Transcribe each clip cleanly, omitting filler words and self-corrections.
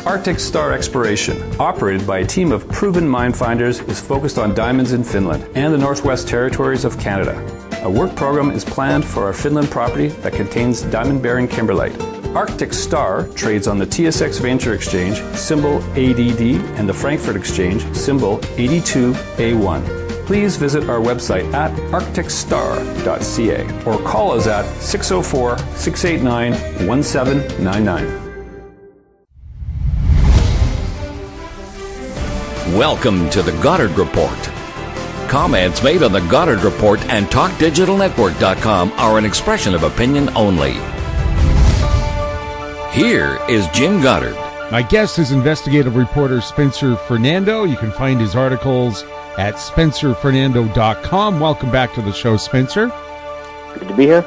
Arctic Star Exploration, operated by a team of proven mine finders, is focused on diamonds in Finland and the Northwest Territories of Canada. A work program is planned for our Finland property that contains diamond-bearing kimberlite. Arctic Star trades on the TSX Venture Exchange, symbol ADD, and the Frankfurt Exchange, symbol 82A1. Please visit our website at arcticstar.ca or call us at 604-689-1799. Welcome to the Goddard Report. Comments made on the Goddard Report and TalkDigitalNetwork.com are an expression of opinion only. Here is Jim Goddard. My guest is investigative reporter Spencer Fernando. You can find his articles at SpencerFernando.com. Welcome back to the show, Spencer. Good to be here.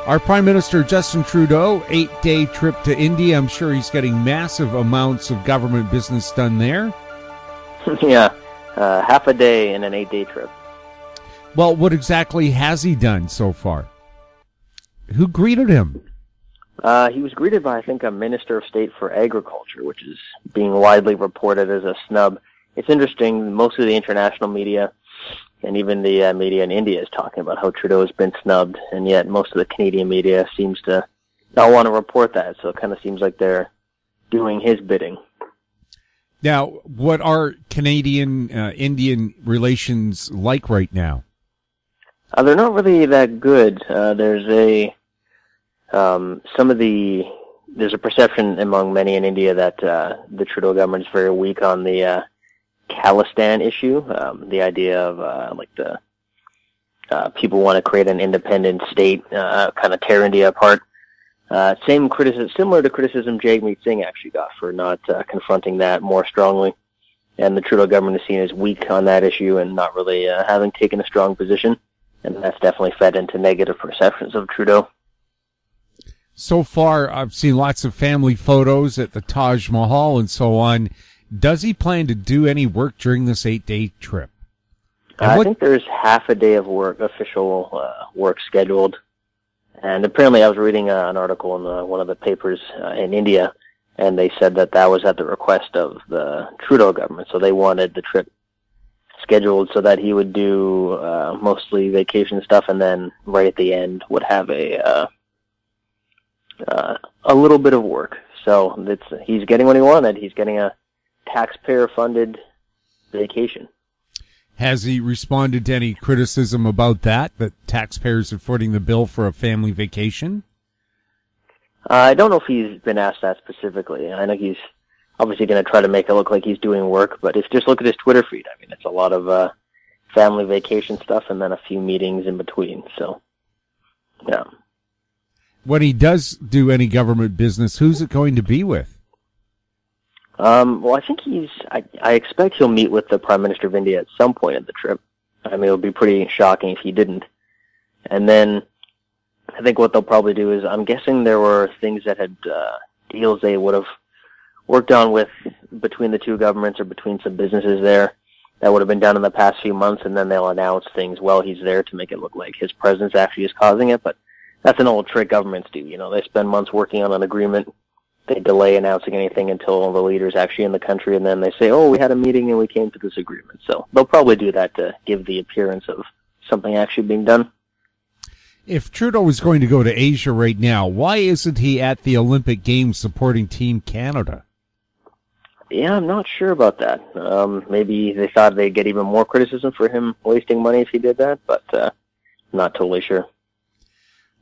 Our Prime Minister Justin Trudeau, 8-day trip to India. I'm sure he's getting massive amounts of government business done there. Yeah, half a day in an 8-day trip. Well, what exactly has he done so far? Who greeted him? He was greeted by, I think, a Minister of State for Agriculture, which is being widely reported as a snub. It's interesting, most of the international media and even the media in India is talking about how Trudeau has been snubbed, and yet most of the Canadian media seems to not want to report that, so it kind of seems like they're doing his bidding. Now, what are Canadian-Indian relations like right now? They're not really that good. There's a perception among many in India that the Trudeau government is very weak on the Khalistan issue, the idea of people want to create an independent state, kind of tear India apart. Same criticism, similar to criticism Jagmeet Singh actually got for not confronting that more strongly. And the Trudeau government is seen as weak on that issue and not really having taken a strong position. And that's definitely fed into negative perceptions of Trudeau. So far, I've seen lots of family photos at the Taj Mahal and so on. Does he plan to do any work during this 8-day trip? I think there's half a day of work, official work scheduled. And apparently I was reading an article in one of the papers in India, and they said that was at the request of the Trudeau government. So they wanted the trip scheduled so that he would do mostly vacation stuff, and then right at the end would have a little bit of work. So he's getting what he wanted. He's getting a taxpayer-funded vacation. Has he responded to any criticism about that taxpayers are footing the bill for a family vacation? I don't know if he's been asked that specifically. I know he's obviously going to try to make it look like he's doing work, but if you just look at his Twitter feed, I mean, it's a lot of family vacation stuff and then a few meetings in between. So, yeah. When he does do any government business, who's it going to be with? Well, I think I expect he'll meet with the Prime Minister of India at some point in the trip. I mean, it would be pretty shocking if he didn't. And then I think what they'll probably do is, I'm guessing there were things that had, deals they would have worked on with between the two governments or between some businesses there that would have been done in the past few months, and then they'll announce things while he's there to make it look like his presence actually is causing it. But that's an old trick governments do. You know, they spend months working on an agreement. They delay announcing anything until the leader's actually in the country, and then they say, oh, we had a meeting and we came to this agreement. So they'll probably do that to give the appearance of something actually being done. If Trudeau is going to go to Asia right now, why isn't he at the Olympic Games supporting Team Canada? Yeah, I'm not sure about that. Maybe they thought they'd get even more criticism for him wasting money if he did that, but not totally sure.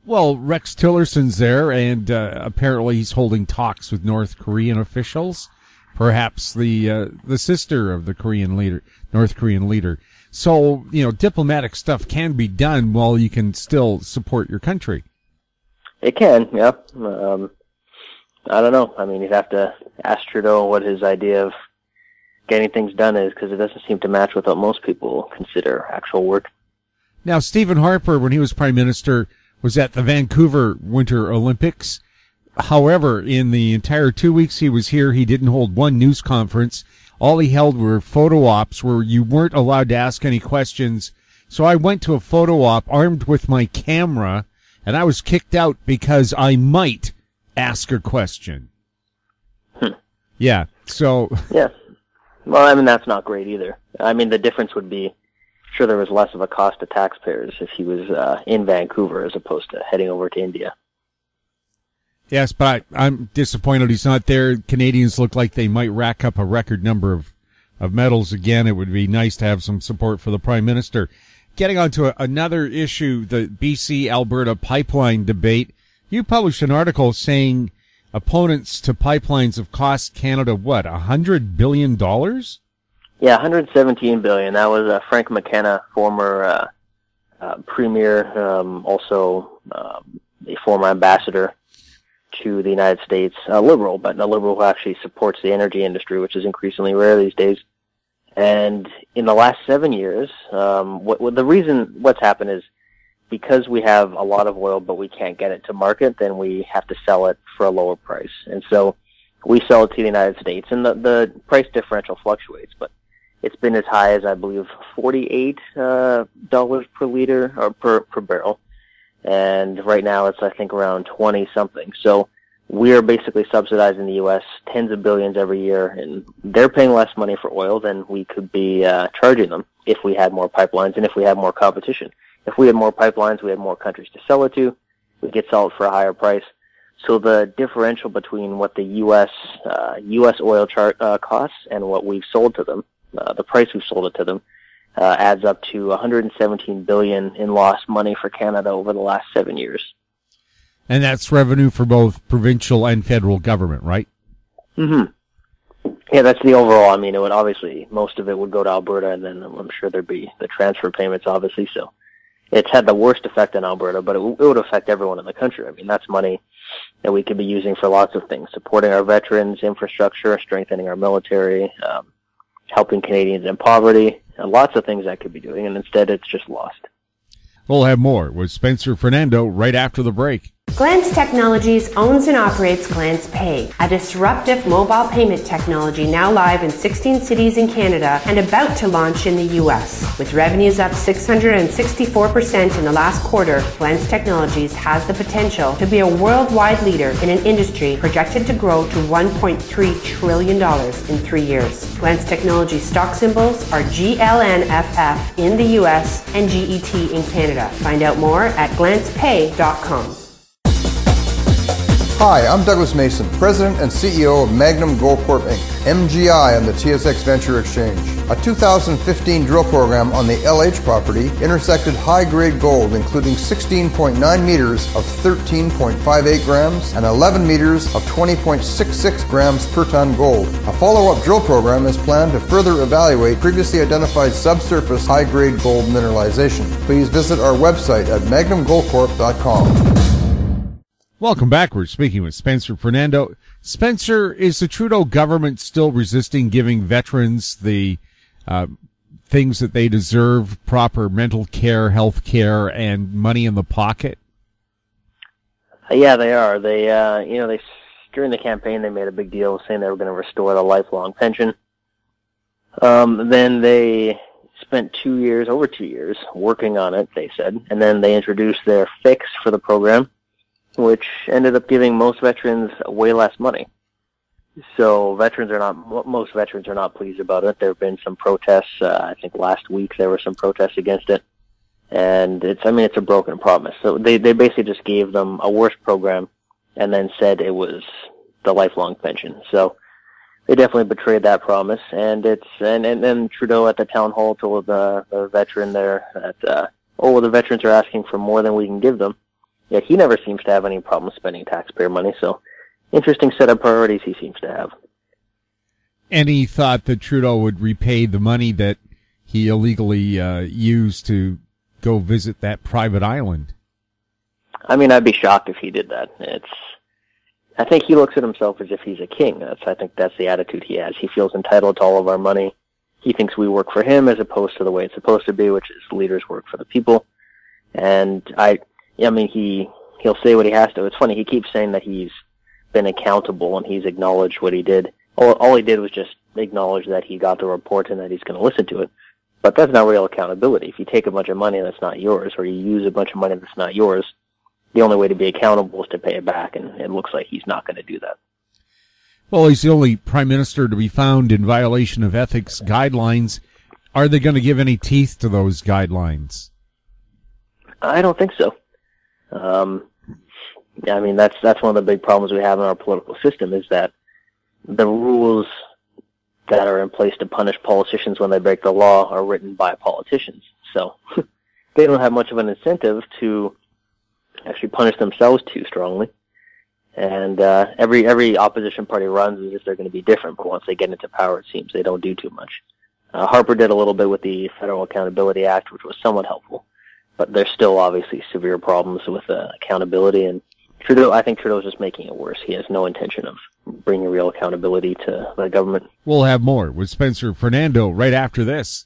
Well, Rex Tillerson's there, and apparently he's holding talks with North Korean officials, perhaps the sister of the North Korean leader. So, you know, diplomatic stuff can be done while you can still support your country. It can, yeah. I don't know. I mean, you'd have to ask Trudeau what his idea of getting things done is, because it doesn't seem to match with what most people consider actual work. Now, Stephen Harper, when he was Prime Minister, was at the Vancouver Winter Olympics. However, in the entire 2 weeks he was here, he didn't hold one news conference. All he held were photo ops where you weren't allowed to ask any questions. So I went to a photo op armed with my camera, and I was kicked out because I might ask a question. Yeah. So. Yeah. Well, I mean, that's not great either. I mean, the difference would be, sure, there was less of a cost to taxpayers if he was in Vancouver as opposed to heading over to India. Yes, but I'm disappointed he's not there. Canadians look like they might rack up a record number of medals again. It would be nice to have some support for the Prime Minister. Getting on to another issue, the BC-Alberta pipeline debate. You published an article saying opponents to pipelines have cost Canada, what, $100 billion? Yeah, $117 billion. That was Frank McKenna, former premier, also a former ambassador to the United States, a liberal, but a liberal who actually supports the energy industry, which is increasingly rare these days. And in the last 7 years, what's happened is because we have a lot of oil, but we can't get it to market, then we have to sell it for a lower price. And so we sell it to the United States, and the price differential fluctuates, but it's been as high as, I believe, $48 per liter or per barrel. And right now it's, I think, around 20 something. So we are basically subsidizing the U.S. tens of billions every year, and they're paying less money for oil than we could be charging them if we had more pipelines and if we had more competition. If we had more pipelines, we had more countries to sell it to. We could sell it for a higher price. So the differential between what the U.S. Oil costs and what we've sold to them, the price we've sold it to them, adds up to $117 billion in lost money for Canada over the last 7 years. And that's revenue for both provincial and federal government, right? Mm-hmm. Yeah, that's the overall. I mean, it would obviously, most of it would go to Alberta, and then I'm sure there'd be the transfer payments, obviously. So it's had the worst effect on Alberta, but it would affect everyone in the country. I mean, that's money that we could be using for lots of things, supporting our veterans, infrastructure, strengthening our military, helping Canadians in poverty, and lots of things that could be doing, and instead it's just lost. We'll have more with Spencer Fernando right after the break. Glance Technologies owns and operates Glance Pay, a disruptive mobile payment technology now live in 16 cities in Canada and about to launch in the US. With revenues up 664% in the last quarter, Glance Technologies has the potential to be a worldwide leader in an industry projected to grow to $1.3 trillion in 3 years. Glance Technologies stock symbols are GLNFF in the US and GET in Canada. Find out more at glancepay.com. Hi, I'm Douglas Mason, President and CEO of Magnum Gold Corp. Inc., MGI on the TSX Venture Exchange. A 2015 drill program on the LH property intersected high-grade gold, including 16.9 meters of 13.58 grams and 11 meters of 20.66 grams per ton gold. A follow-up drill program is planned to further evaluate previously identified subsurface high-grade gold mineralization. Please visit our website at magnumgoldcorp.com. Welcome back. We're speaking with Spencer Fernando. Spencer, is the Trudeau government still resisting giving veterans the things that they deserve, proper mental care, health care, and money in the pocket? Yeah, they are. They during the campaign, they made a big deal saying they were going to restore the lifelong pension. Then they spent over 2 years working on it, they said, and then they introduced their fix for the program, which ended up giving most veterans way less money. So most veterans are not pleased about it. There have been some protests. I think last week there were some protests against it. And it's a broken promise. So they basically just gave them a worse program and then said it was the lifelong pension. So they definitely betrayed that promise. And then Trudeau at the town hall told the veteran there that, the veterans are asking for more than we can give them. Yeah, he never seems to have any problem spending taxpayer money, so interesting set of priorities he seems to have. And he thought that Trudeau would repay the money that he illegally used to go visit that private island. I mean, I'd be shocked if he did that. I think he looks at himself as if he's a king. I think that's the attitude he has. He feels entitled to all of our money. He thinks we work for him as opposed to the way it's supposed to be, which is leaders work for the people. And he'll say what he has to. It's funny, he keeps saying that he's been accountable and he's acknowledged what he did. All he did was just acknowledge that he got the report and that he's going to listen to it. But that's not real accountability. If you take a bunch of money that's not yours, or you use a bunch of money that's not yours, the only way to be accountable is to pay it back, and it looks like he's not going to do that. Well, he's the only prime minister to be found in violation of ethics guidelines. Are they going to give any teeth to those guidelines? I don't think so. I mean, that's one of the big problems we have in our political system, is that the rules that are in place to punish politicians when they break the law are written by politicians. So they don't have much of an incentive to actually punish themselves too strongly. And every opposition party runs as if they're going to be different, but once they get into power, it seems they don't do too much. Harper did a little bit with the Federal Accountability Act, which was somewhat helpful, but there's still obviously severe problems with accountability, and I think Trudeau's just making it worse. He has no intention of bringing real accountability to the government. We'll have more with Spencer Fernando right after this.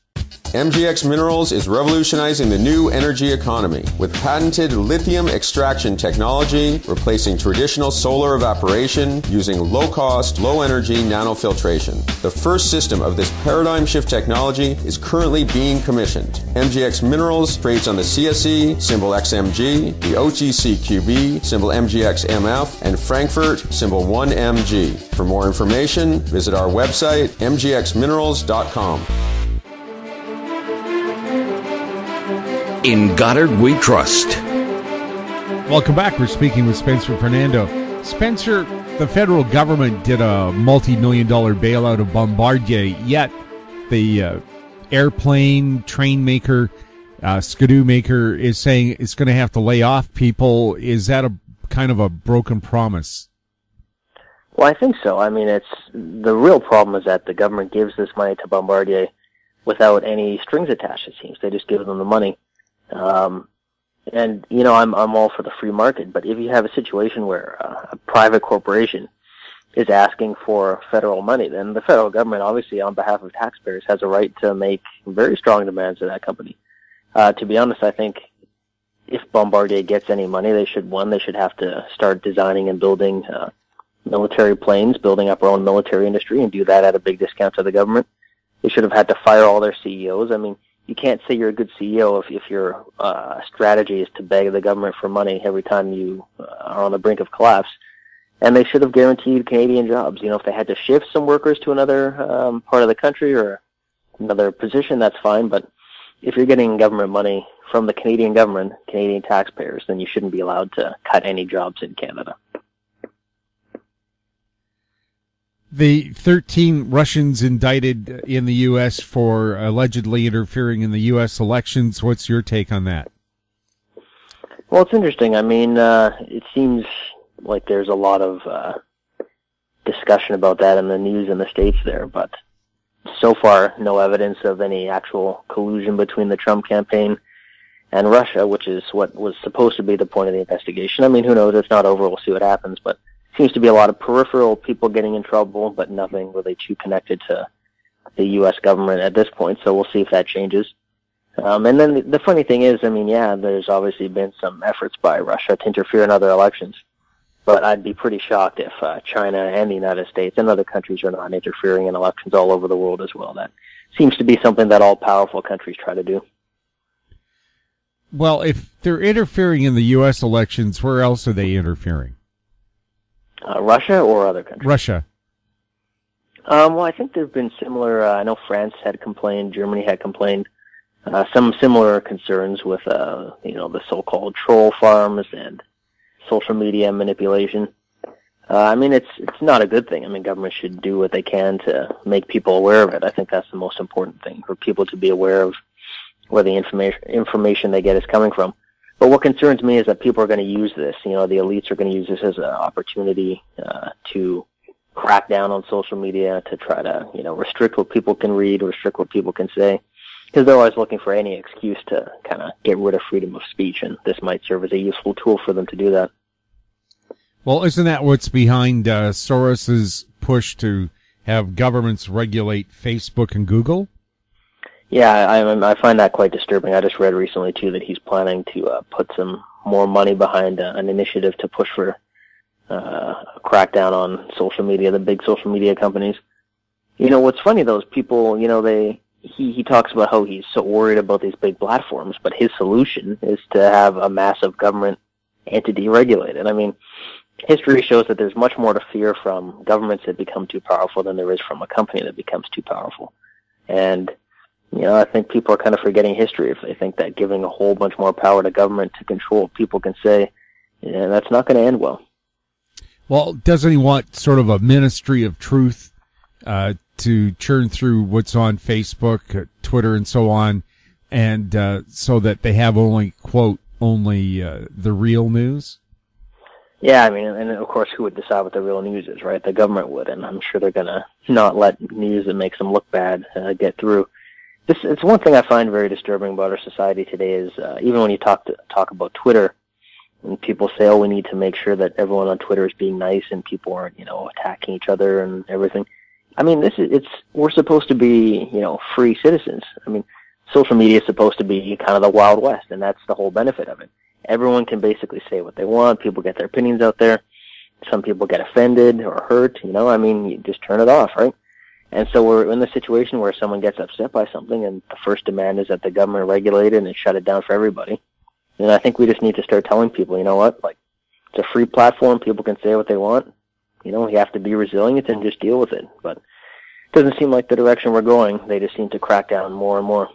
MGX Minerals is revolutionizing the new energy economy with patented lithium extraction technology, replacing traditional solar evaporation using low-cost, low-energy nanofiltration. The first system of this paradigm shift technology is currently being commissioned. MGX Minerals trades on the CSE, symbol XMG, the OTCQB, symbol MGXMF, and Frankfurt, symbol 1MG. For more information, visit our website, mgxminerals.com. In Goddard we trust. Welcome back. We're speaking with Spencer Fernando. Spencer, the federal government did a multi-million-dollar bailout of Bombardier, yet the airplane, train maker, skidoo maker is saying it's going to have to lay off people. Is that a kind of a broken promise? Well, I think so. I mean, the real problem is that the government gives this money to Bombardier without any strings attached, it seems. They just give them the money. And, you know, I'm all for the free market, but if you have a situation where a private corporation is asking for federal money, then the federal government, obviously on behalf of taxpayers, has a right to make very strong demands of that company. To be honest, I think if Bombardier gets any money, they should have to start designing and building military planes, building up our own military industry, and do that at a big discount to the government. They should have had to fire all their CEOs. I mean, you can't say you're a good CEO if your strategy is to beg the government for money every time you are on the brink of collapse. And they should have guaranteed Canadian jobs. You know, if they had to shift some workers to another part of the country or another position, that's fine. But if you're getting government money from the Canadian government, Canadian taxpayers, then you shouldn't be allowed to cut any jobs in Canada. The 13 Russians indicted in the U.S. for allegedly interfering in the U.S. elections. What's your take on that? Well, it's interesting. I mean, it seems like there's a lot of discussion about that in the news in the States there, but so far, no evidence of any actual collusion between the Trump campaign and Russia, which is what was supposed to be the point of the investigation. I mean, who knows? It's not over. We'll see what happens, but seems to be a lot of peripheral people getting in trouble, but nothing really too connected to the U.S. government at this point, so we'll see if that changes. And then the funny thing is, I mean, yeah, there's obviously been some efforts by Russia to interfere in other elections, but I'd be pretty shocked if China and the United States and other countries are not interfering in elections all over the world as well. That seems to be something that all powerful countries try to do. Well, if they're interfering in the U.S. elections, where else are they interfering? Russia or other countries? Russia. Well, I think there have been similar, I know France had complained, Germany had complained, some similar concerns with, the so-called troll farms and social media manipulation. I mean, it's not a good thing. I mean, government should do what they can to make people aware of it. I think that's the most important thing, for people to be aware of where the information they get is coming from. But what concerns me is that people are going to use this. You know, the elites are going to use this as an opportunity to crack down on social media, to try to, restrict what people can read, restrict what people can say, because they're always looking for any excuse to kind of get rid of freedom of speech, and this might serve as a useful tool for them to do that. Well, isn't that what's behind Soros's push to have governments regulate Facebook and Google? Yeah, I find that quite disturbing. I just read recently, too, that he's planning to put some more money behind an initiative to push for a crackdown on social media, the big social media companies. You know, what's funny, those people, he talks about how he's so worried about these big platforms, but his solution is to have a massive government entity regulated. I mean, history shows that there's much more to fear from governments that become too powerful than there is from a company that becomes too powerful. And, I think people are kind of forgetting history if they think that giving a whole bunch more power to government to control what people can say, that's not going to end well. Well, doesn't he want sort of a ministry of truth to churn through what's on Facebook, Twitter, and so on, and so that they have only, quote, only the real news? Yeah, I mean, and of course, who would decide what the real news is, right? The government would, and I'm sure they're going to not let news that makes them look bad get through. It's one thing I find very disturbing about our society today is even when you talk about Twitter, and people say, oh, we need to make sure that everyone on Twitter is being nice and people aren't, attacking each other and everything. I mean, we're supposed to be, free citizens. I mean, social media is supposed to be kind of the Wild West, and that's the whole benefit of it. Everyone can basically say what they want. People get their opinions out there. Some people get offended or hurt, I mean, you just turn it off, right? And so we're in the situation where someone gets upset by something, and the first demand is that the government regulate it and shut it down for everybody. And I think we just need to start telling people, like, it's a free platform. People can say what they want. You have to be resilient and just deal with it. But it doesn't seem like the direction we're going. They just seem to crack down more and more.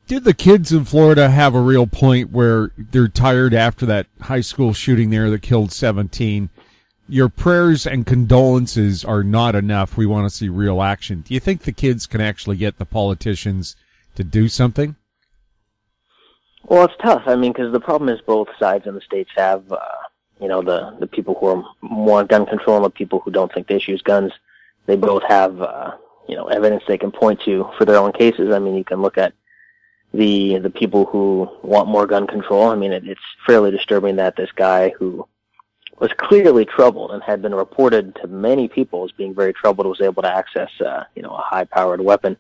Did the kids in Florida have a real point where they're tired after that high school shooting there that killed 17? Your prayers and condolences are not enough. We want to see real action. Do you think the kids can actually get the politicians to do something? Well, it's tough. I mean, because the problem is both sides in the states have, the people who want gun control and the people who don't think the issue is guns. They both have, evidence they can point to for their own cases. I mean, you can look at the people who want more gun control. I mean, it's fairly disturbing that this guy who was clearly troubled and had been reported to many people as being very troubled was able to access, a high-powered weapon.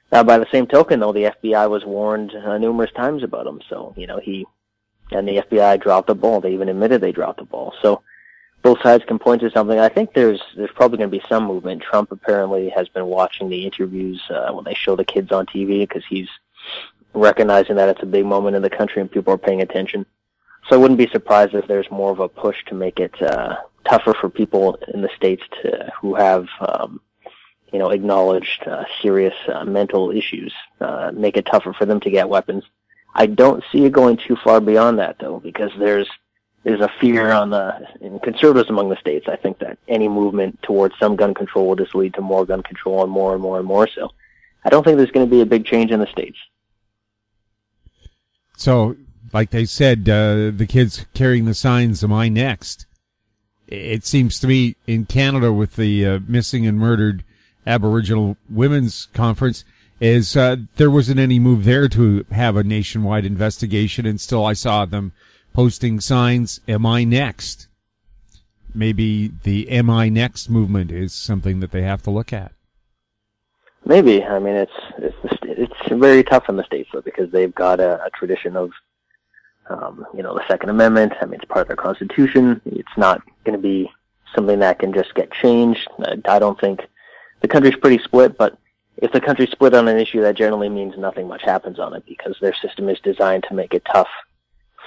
Now, by the same token, though, the FBI was warned numerous times about him. So, the FBI dropped the ball. They even admitted they dropped the ball. So both sides can point to something. I think there's probably going to be some movement. Trump apparently has been watching the interviews when they show the kids on TV because he's recognizing that it's a big moment in the country and people are paying attention. So I wouldn't be surprised if there's more of a push to make it tougher for people in the states who have acknowledged serious mental issues, make it tougher for them to get weapons. I don't see it going too far beyond that, though, because there's a fear in conservatives among the states. I think that any movement towards some gun control will just lead to more gun control and more and more and more. So I don't think there's going to be a big change in the states. So, like they said, the kids carrying the signs, "Am I next?" It seems to me in Canada with the missing and murdered Aboriginal Women's Conference is there wasn't any move there to have a nationwide investigation, and still I saw them posting signs, "Am I next?" Maybe the "Am I next" movement is something that they have to look at. Maybe. I mean, it's very tough in the states though because they've got a tradition of the Second Amendment. I mean, it's part of their Constitution. It's not going to be something that can just get changed. I don't think the country's pretty split, but if the country's split on an issue, that generally means nothing much happens on it because their system is designed to make it tough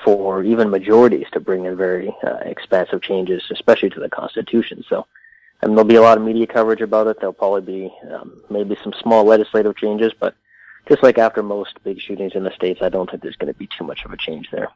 for even majorities to bring in very expansive changes, especially to the Constitution. So, there'll be a lot of media coverage about it. There'll probably be maybe some small legislative changes, but just like after most big shootings in the States, I don't think there's going to be too much of a change there.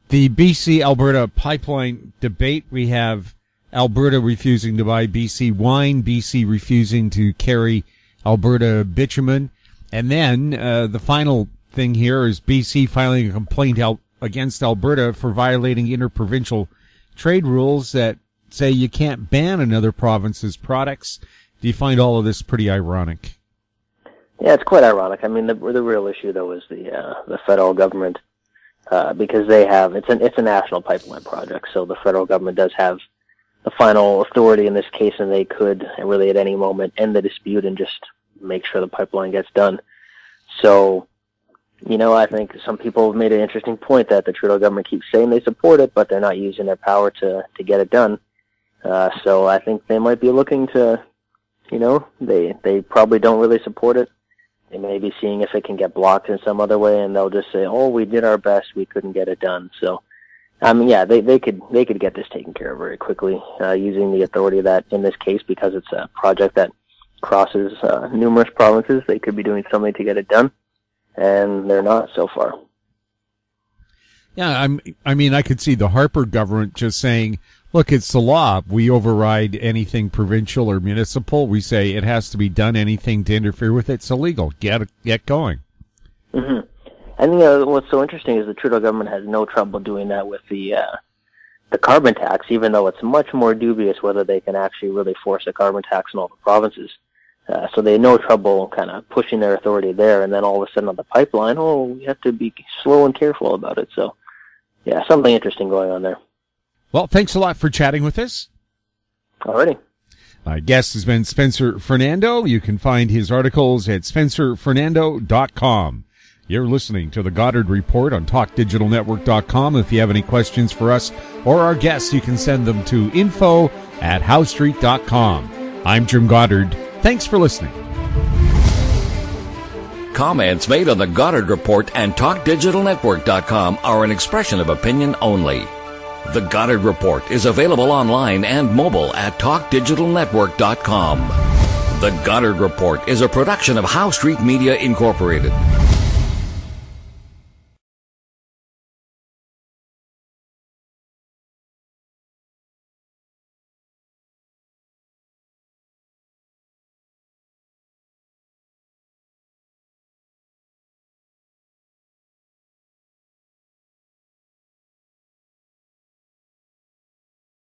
The BC-Alberta pipeline debate, we have Alberta refusing to buy BC wine, BC refusing to carry Alberta bitumen, and then the final thing here is BC filing a complaint against Alberta for violating interprovincial trade rules that say you can't ban another province's products. Do you find all of this pretty ironic? Yeah, it's quite ironic. I mean, the real issue though is the federal government because they have it's a national pipeline project, so the federal government does have the final authority in this case, and they could really at any moment end the dispute and just make sure the pipeline gets done. So, I think some people have made an interesting point that the Trudeau government keeps saying they support it, but they're not using their power to get it done. So I think they might be looking to, they probably don't really support it. They may be seeing if it can get blocked in some other way, and they'll just say, oh, we did our best, we couldn't get it done. So Yeah, they could get this taken care of very quickly using the authority that, in this case, because it's a project that crosses numerous provinces, they could be doing something to get it done, and they're not so far. Yeah, I could see the Harper government just saying, look, it's the law. We override anything provincial or municipal. We say it has to be done. Anything to interfere with it's illegal. Get going. Mm-hmm. And what's so interesting is the Trudeau government has no trouble doing that with the carbon tax, even though it's much more dubious whether they can actually really force a carbon tax in all the provinces. So they have no trouble kind of pushing their authority there, and then all of a sudden on the pipeline, we have to be slow and careful about it. So, yeah, something interesting going on there. Well, thanks a lot for chatting with us. Alrighty. My guest has been Spencer Fernando. You can find his articles at spencerfernando.com. You're listening to the Goddard Report on TalkDigitalNetwork.com. If you have any questions for us or our guests, you can send them to info@howstreet.com. I'm Jim Goddard. Thanks for listening. Comments made on the Goddard Report and TalkDigitalNetwork.com are an expression of opinion only. The Goddard Report is available online and mobile at TalkDigitalNetwork.com. The Goddard Report is a production of How Street Media Incorporated.